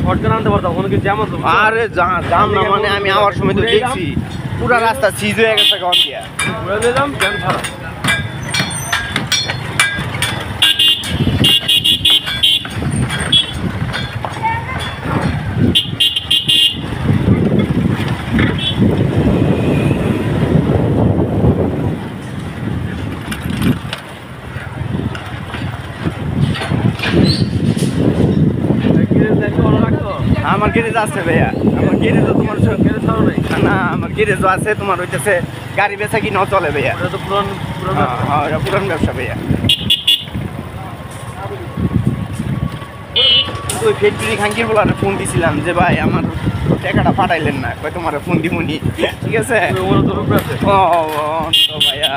Shortcut আনতে পারতাম, ওখানে কি জ্যাম আছে? আরে জাম না মানে আমি আওয়ার সময় তো দেখছি পুরা রাস্তা সিজ হয়ে গেছে গন দিয়া। ঘুরে দিলাম জ্যাম ছাড়া। আমার গ্যারেজ আছে ভাইয়া, আমার গ্যারেজ তোমার না, আমার গ্যারেজও আছে তোমার হইতেছে গাড়ি বেচা কি ন চলে ভাইয়া। এটা তো পুরান পুরান ব্যবসা ভাইয়া। ওই ফ্যাক্টরি খাঙ্কির বলার ফোন দিছিলাম যে ভাই আমার টাকাটা পাঠাইলেন না, কয় তোমার ফোন দিবনি, ঠিক আছে। তো ভাইয়া